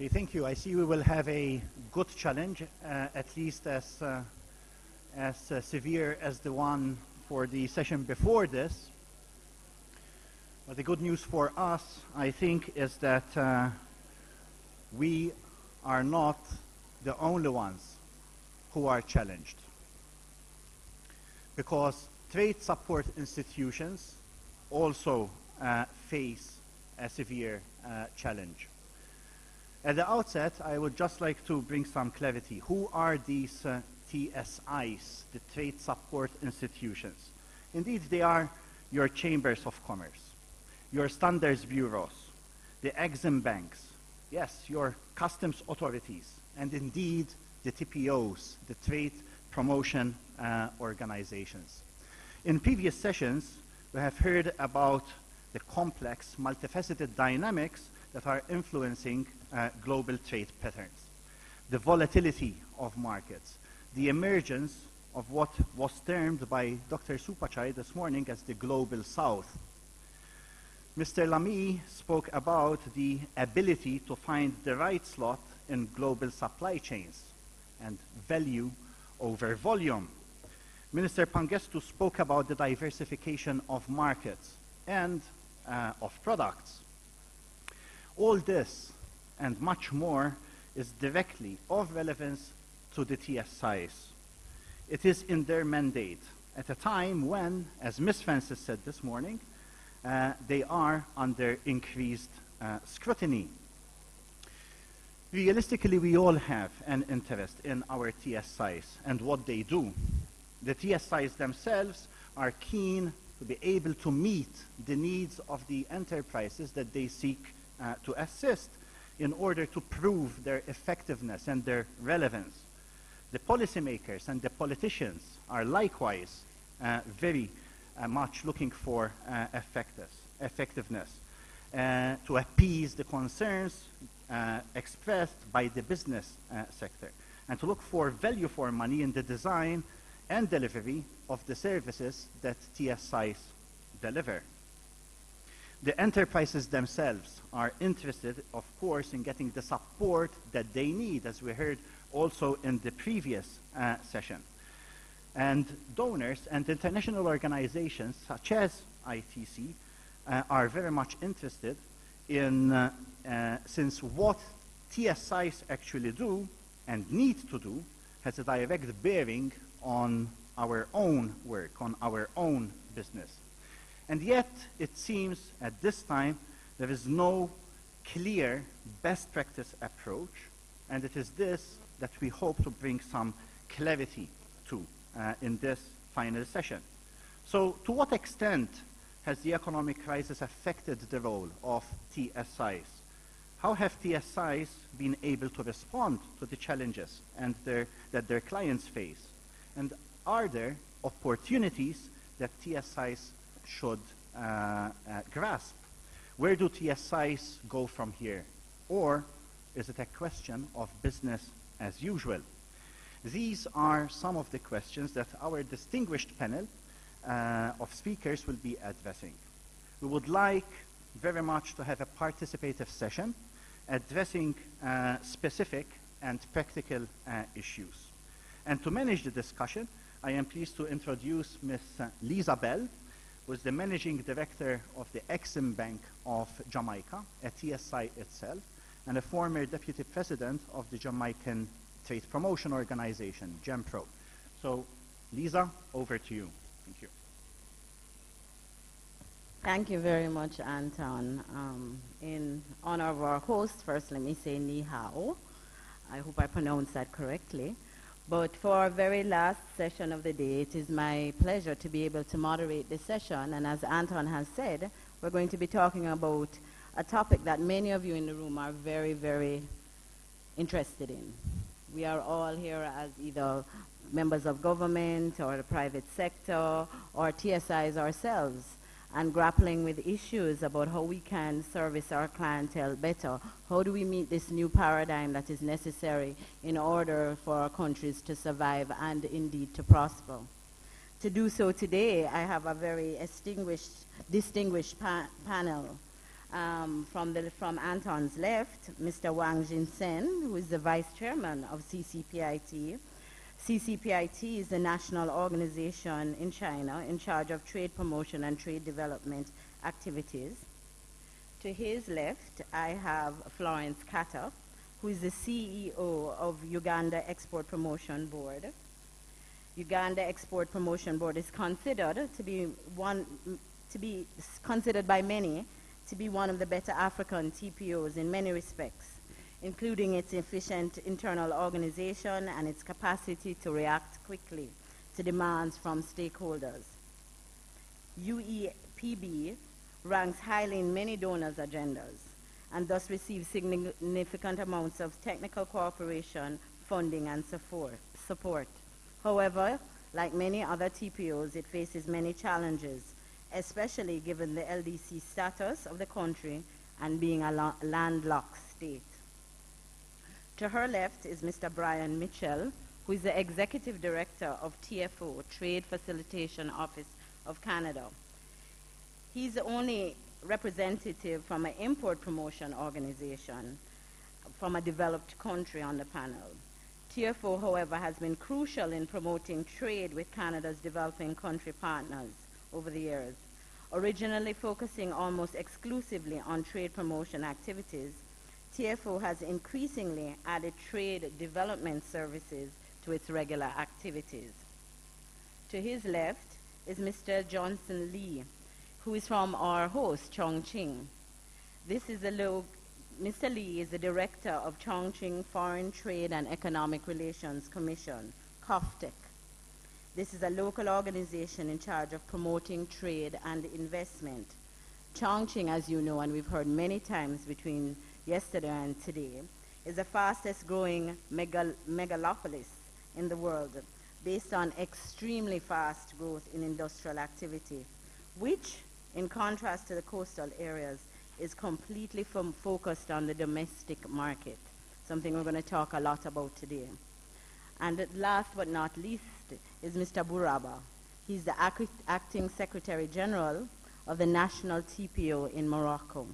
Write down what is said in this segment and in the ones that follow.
Okay, thank you. I see we will have a good challenge, at least as severe as the one for the session before this. But the good news for us, I think, is that we are not the only ones who are challenged. Because trade support institutions also face a severe challenge. At the outset, I would just like to bring some clarity. Who are these TSIs, the trade support institutions? Indeed, they are your chambers of commerce, your standards bureaus, the Exim banks, yes, your customs authorities, and indeed the TPOs, the trade promotion organizations. In previous sessions, we have heard about the complex, multifaceted dynamics that are influencing global trade patterns, the volatility of markets, the emergence of what was termed by Dr. Supachai this morning as the Global South. Mr. Lamy spoke about the ability to find the right slot in global supply chains and value over volume. Minister Pangestu spoke about the diversification of markets and of products. All this and much more is directly of relevance to the TSIs. It is in their mandate at a time when, as Ms. Francis said this morning, they are under increased scrutiny. Realistically, we all have an interest in our TSIs and what they do. The TSIs themselves are keen to be able to meet the needs of the enterprises that they seek to assist in order to prove their effectiveness and their relevance. The policymakers and the politicians are likewise very much looking for effectiveness to appease the concerns expressed by the business sector and to look for value for money in the design and delivery of the services that TSIs deliver. The enterprises themselves are interested, of course, in getting the support that they need, as we heard also in the previous session. And donors and international organizations such as ITC are very much interested in, since what TSIs actually do and need to do has a direct bearing on our own work, on our own business. And yet, it seems at this time, there is no clear best practice approach, and it is this that we hope to bring some clarity to in this final session. So, to what extent has the economic crisis affected the role of TSIs? How have TSIs been able to respond to the challenges and that their clients face? And are there opportunities that TSIs should grasp? Where do TSIs go from here? Or is it a question of business as usual? These are some of the questions that our distinguished panel of speakers will be addressing. We would like very much to have a participative session addressing specific and practical issues. And to manage the discussion, I am pleased to introduce Ms. Lisa Bell, who is the Managing Director of the Exim Bank of Jamaica, a TSI itself, and a former Deputy President of the Jamaican Trade Promotion Organization, JAMPRO. So, Lisa, over to you. Thank you. Thank you very much, Anton. In honor of our host, first let me say ni hao. I hope I pronounced that correctly. But for our very last session of the day, it is my pleasure to be able to moderate this session. And as Anton has said, we're going to be talking about a topic that many of you in the room are very, very interested in. We are all here as either members of government or the private sector or TSIs ourselves, and grappling with issues about how we can service our clientele better. How do we meet this new paradigm that is necessary in order for our countries to survive and indeed to prosper? To do so today, I have a very distinguished panel. From Anton's left, Mr. Wang Jinsen, who is the vice chairman of CCPIT. CCPIT is the national organization in China in charge of trade promotion and trade development activities. To his left, I have Florence Kata, who is the CEO of Uganda Export Promotion Board. Uganda Export Promotion Board is considered considered by many to be one of the better African TPOs in many respects, including its efficient internal organization and its capacity to react quickly to demands from stakeholders. UEPB ranks highly in many donors' agendas and thus receives significant amounts of technical cooperation, funding, and support. However, like many other TPOs, it faces many challenges, especially given the LDC status of the country and being a landlocked state. To her left is Mr. Brian Mitchell, who is the Executive Director of TFO, Trade Facilitation Office of Canada. He's the only representative from an import promotion organization from a developed country on the panel. TFO, however, has been crucial in promoting trade with Canada's developing country partners over the years. Originally focusing almost exclusively on trade promotion activities, TFO has increasingly added trade development services to its regular activities. To his left is Mr. Johnson Lee, who is from our host, Chongqing. Mr. Lee is the director of Chongqing Foreign Trade and Economic Relations Commission, COFTEC. This is a local organization in charge of promoting trade and investment. Chongqing, as you know, and we've heard many times between yesterday and today, is the fastest growing megalopolis in the world, based on extremely fast growth in industrial activity, which, in contrast to the coastal areas, is completely focused on the domestic market, something we're going to talk a lot about today. And last but not least is Mr. Bouraba. He's the acting Secretary General of the National TPO in Morocco.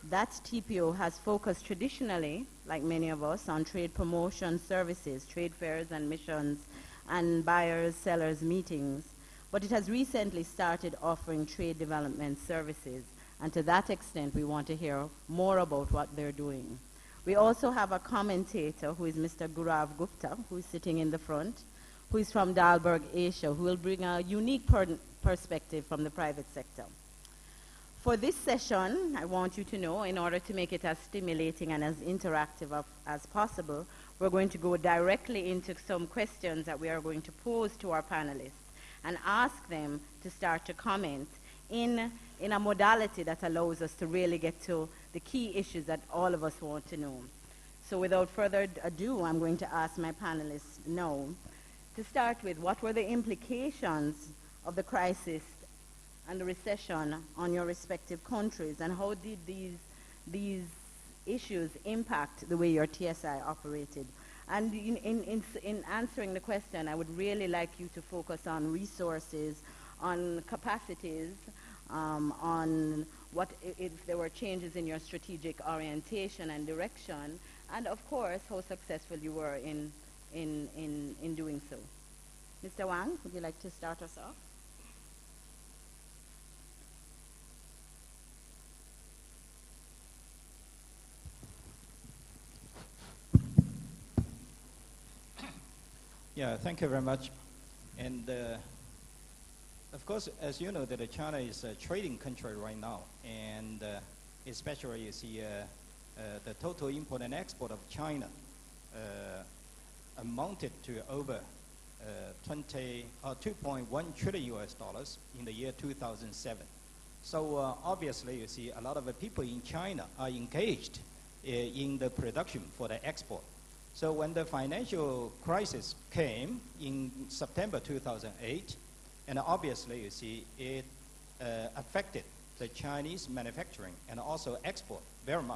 That TPO has focused traditionally, like many of us, on trade promotion services, trade fairs and missions, and buyers, sellers meetings. But it has recently started offering trade development services. And to that extent, we want to hear more about what they're doing. We also have a commentator who is Mr. Gaurav Gupta, who is sitting in the front, who is from Dalberg, Asia, who will bring a unique perspective from the private sector. For this session, I want you to know, in order to make it as stimulating and as interactive as possible, we're going to go directly into some questions that we are going to pose to our panelists and ask them to start to comment in a modality that allows us to really get to the key issues that all of us want to know. So without further ado, I'm going to ask my panelists now to start with what were the implications of the crisis and the recession on your respective countries, and how did these issues impact the way your TSI operated? And in answering the question, I would really like you to focus on resources, on capacities, on what if there were changes in your strategic orientation and direction, and of course how successful you were in doing so. Mr. Wang, would you like to start us off? Yeah, thank you very much. And of course, as you know, that China is a trading country right now, and especially you see the total import and export of China amounted to over 2.1 trillion US dollars in the year 2007. So obviously, you see a lot of the people in China are engaged in the production for the export. So when the financial crisis came in September 2008, and obviously, you see, it affected the Chinese manufacturing and also export very much.